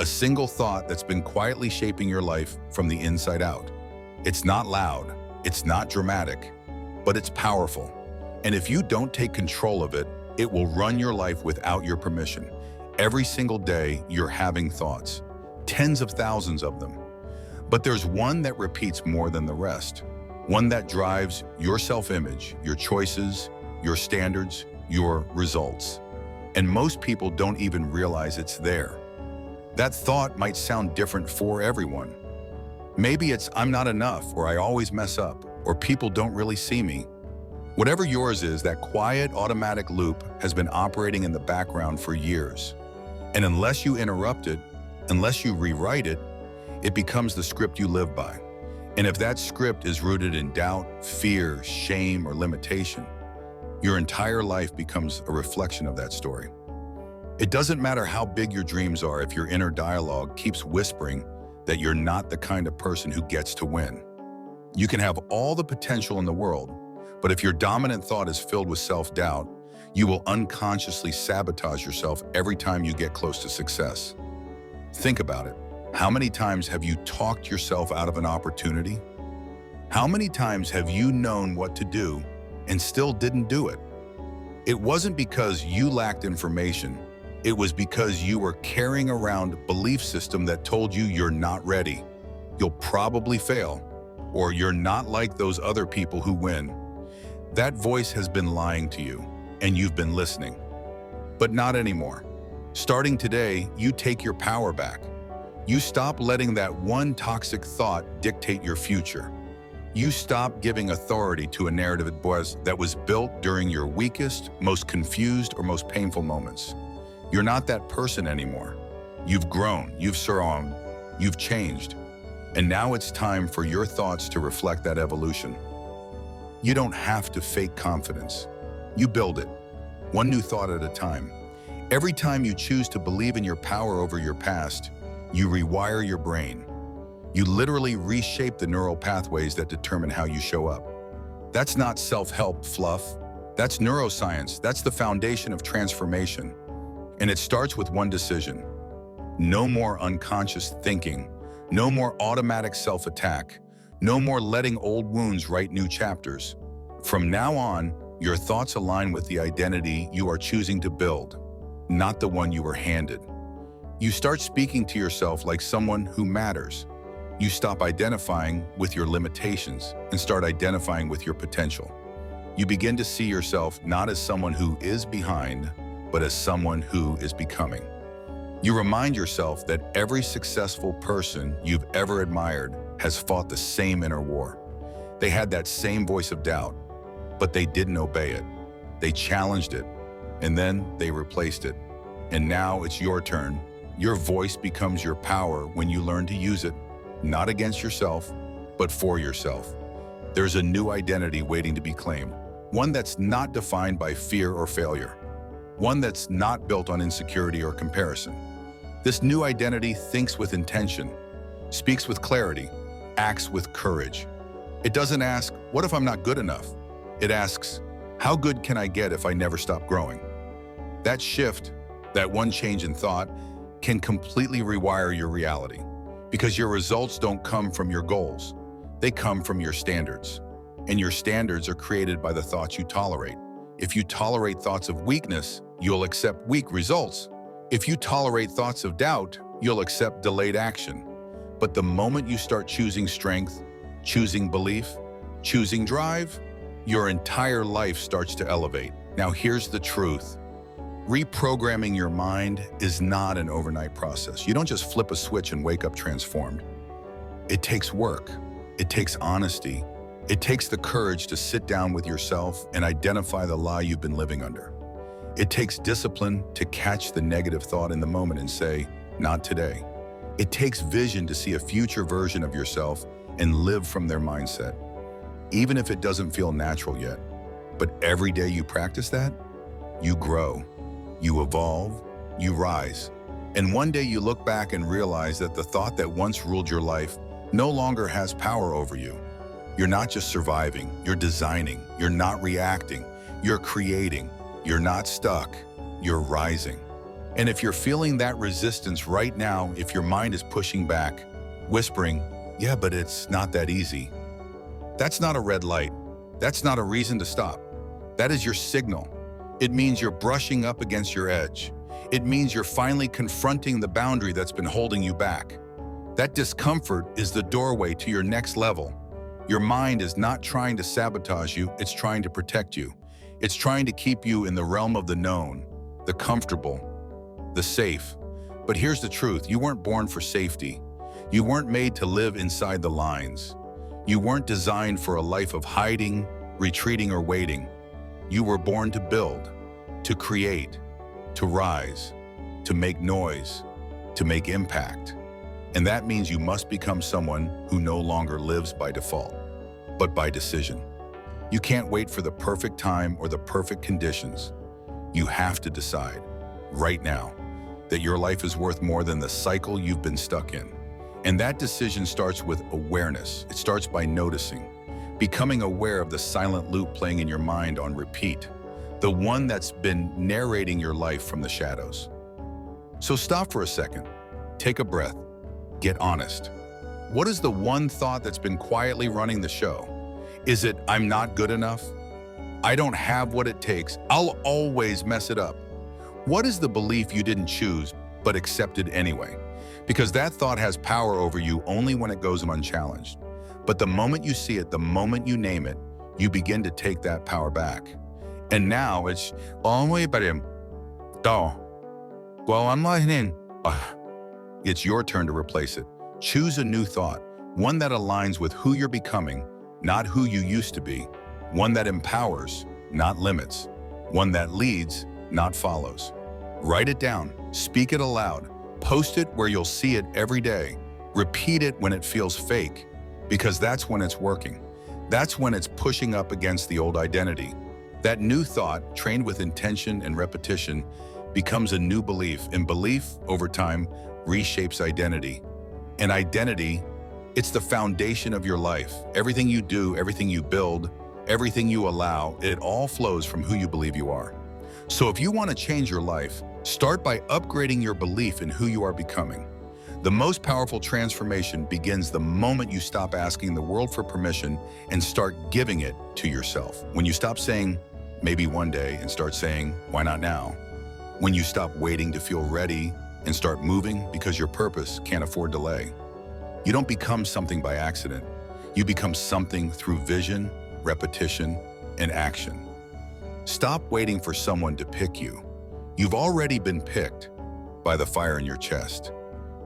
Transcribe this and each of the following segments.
A single thought that's been quietly shaping your life from the inside out. It's not loud, it's not dramatic, but it's powerful. And if you don't take control of it, it will run your life without your permission. Every single day, you're having thoughts, tens of thousands of them. But there's one that repeats more than the rest. One that drives your self-image, your choices, your standards, your results. And most people don't even realize it's there. That thought might sound different for everyone. Maybe it's "I'm not enough," or "I always mess up," or "people don't really see me." Whatever yours is, that quiet, automatic loop has been operating in the background for years. And unless you interrupt it, unless you rewrite it, it becomes the script you live by. And if that script is rooted in doubt, fear, shame, or limitation, your entire life becomes a reflection of that story. It doesn't matter how big your dreams are if your inner dialogue keeps whispering that you're not the kind of person who gets to win. You can have all the potential in the world, but if your dominant thought is filled with self-doubt, you will unconsciously sabotage yourself every time you get close to success. Think about it. How many times have you talked yourself out of an opportunity? How many times have you known what to do and still didn't do it? It wasn't because you lacked information. It was because you were carrying around a belief system that told you you're not ready, you'll probably fail, or you're not like those other people who win. That voice has been lying to you, and you've been listening. But not anymore. Starting today, you take your power back. You stop letting that one toxic thought dictate your future. You stop giving authority to a narrative that was built during your weakest, most confused, or most painful moments. You're not that person anymore. You've grown, you've surrounded, you've changed. And now it's time for your thoughts to reflect that evolution. You don't have to fake confidence. You build it, one new thought at a time. Every time you choose to believe in your power over your past, you rewire your brain. You literally reshape the neural pathways that determine how you show up. That's not self-help fluff. That's neuroscience. That's the foundation of transformation. And it starts with one decision. No more unconscious thinking. No more automatic self-attack. No more letting old wounds write new chapters. From now on, your thoughts align with the identity you are choosing to build, not the one you were handed. You start speaking to yourself like someone who matters. You stop identifying with your limitations and start identifying with your potential. You begin to see yourself not as someone who is behind, but as someone who is becoming. You remind yourself that every successful person you've ever admired has fought the same inner war. They had that same voice of doubt, but they didn't obey it. They challenged it, and then they replaced it. And now it's your turn. Your voice becomes your power when you learn to use it, not against yourself, but for yourself. There's a new identity waiting to be claimed, one that's not defined by fear or failure, one that's not built on insecurity or comparison. This new identity thinks with intention, speaks with clarity, acts with courage. It doesn't ask, "What if I'm not good enough?" It asks, "How good can I get if I never stop growing?" That shift, that one change in thought, can completely rewire your reality, because your results don't come from your goals. They come from your standards. And your standards are created by the thoughts you tolerate. If you tolerate thoughts of weakness, you'll accept weak results. If you tolerate thoughts of doubt, you'll accept delayed action. But the moment you start choosing strength, choosing belief, choosing drive, your entire life starts to elevate. Now here's the truth. Reprogramming your mind is not an overnight process. You don't just flip a switch and wake up transformed. It takes work. It takes honesty. It takes the courage to sit down with yourself and identify the lie you've been living under. It takes discipline to catch the negative thought in the moment and say, "Not today." It takes vision to see a future version of yourself and live from their mindset, even if it doesn't feel natural yet. But every day you practice that, you grow, you evolve, you rise. And one day you look back and realize that the thought that once ruled your life no longer has power over you. You're not just surviving, you're designing, you're not reacting, you're creating, you're not stuck, you're rising. And if you're feeling that resistance right now, if your mind is pushing back, whispering, yeah, but it's not that easy, that's not a red light. That's not a reason to stop. That is your signal. It means you're brushing up against your edge. It means you're finally confronting the boundary that's been holding you back. That discomfort is the doorway to your next level. Your mind is not trying to sabotage you, it's trying to protect you. It's trying to keep you in the realm of the known, the comfortable, the safe. But here's the truth, you weren't born for safety. You weren't made to live inside the lines. You weren't designed for a life of hiding, retreating, or waiting. You were born to build, to create, to rise, to make noise, to make impact. And that means you must become someone who no longer lives by default, but by decision. You can't wait for the perfect time or the perfect conditions. You have to decide, right now, that your life is worth more than the cycle you've been stuck in. And that decision starts with awareness. It starts by noticing, becoming aware of the silent loop playing in your mind on repeat, the one that's been narrating your life from the shadows. So stop for a second, take a breath, get honest. What is the one thought that's been quietly running the show? Is it, I'm not good enough? I don't have what it takes. I'll always mess it up. What is the belief you didn't choose but accepted anyway? Because that thought has power over you only when it goes unchallenged. But the moment you see it, the moment you name it, you begin to take that power back. And now it's it's your turn to replace it. Choose a new thought, one that aligns with who you're becoming, not who you used to be, one that empowers, not limits, one that leads, not follows. Write it down, speak it aloud, post it where you'll see it every day, repeat it when it feels fake, because that's when it's working. That's when it's pushing up against the old identity. That new thought, trained with intention and repetition, becomes a new belief, and belief, over time, reshapes identity. And identity, it's the foundation of your life. Everything you do, everything you build, everything you allow, it all flows from who you believe you are. So if you want to change your life, start by upgrading your belief in who you are becoming. The most powerful transformation begins the moment you stop asking the world for permission and start giving it to yourself. When you stop saying, maybe one day, and start saying, why not now? When you stop waiting to feel ready and start moving because your purpose can't afford delay. You don't become something by accident. You become something through vision, repetition, and action. Stop waiting for someone to pick you. You've already been picked by the fire in your chest.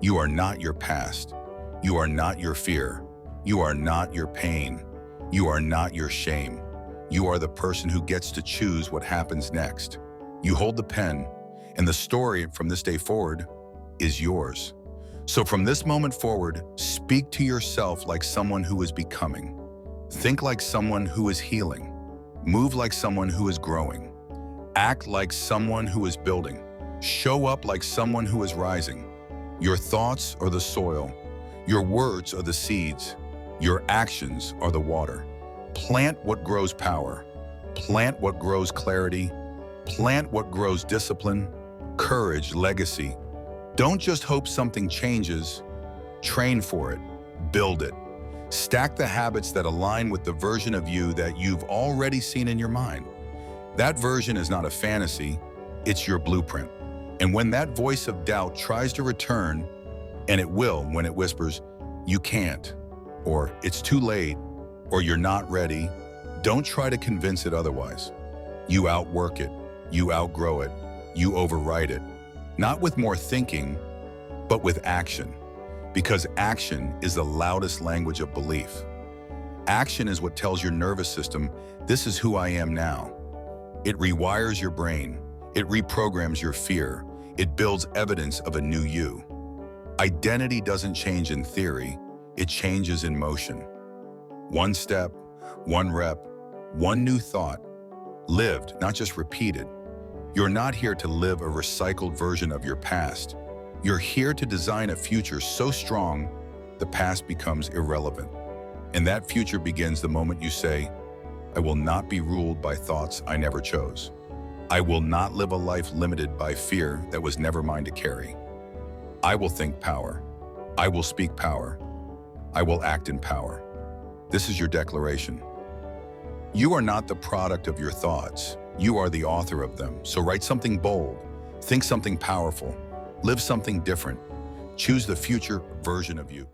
You are not your past. You are not your fear. You are not your pain. You are not your shame. You are the person who gets to choose what happens next. You hold the pen, and the story from this day forward is yours. So from this moment forward, speak to yourself like someone who is becoming. Think like someone who is healing. Move like someone who is growing. Act like someone who is building. Show up like someone who is rising. Your thoughts are the soil. Your words are the seeds. Your actions are the water. Plant what grows power. Plant what grows clarity. Plant what grows discipline, courage, legacy. Don't just hope something changes. Train for it. Build it. Stack the habits that align with the version of you that you've already seen in your mind. That version is not a fantasy, it's your blueprint. And when that voice of doubt tries to return, and it will when it whispers, you can't, or it's too late, or you're not ready, don't try to convince it otherwise. You outwork it, you outgrow it, you override it. Not with more thinking, but with action. Because action is the loudest language of belief. Action is what tells your nervous system, this is who I am now. It rewires your brain. It reprograms your fear. It builds evidence of a new you. Identity doesn't change in theory. It changes in motion. One step, one rep, one new thought. Lived, not just repeated. You're not here to live a recycled version of your past. You're here to design a future so strong, the past becomes irrelevant. And that future begins the moment you say, I will not be ruled by thoughts I never chose. I will not live a life limited by fear that was never mine to carry. I will think power. I will speak power. I will act in power. This is your declaration. You are not the product of your thoughts. You are the author of them. So write something bold, think something powerful, live something different. Choose the future version of you.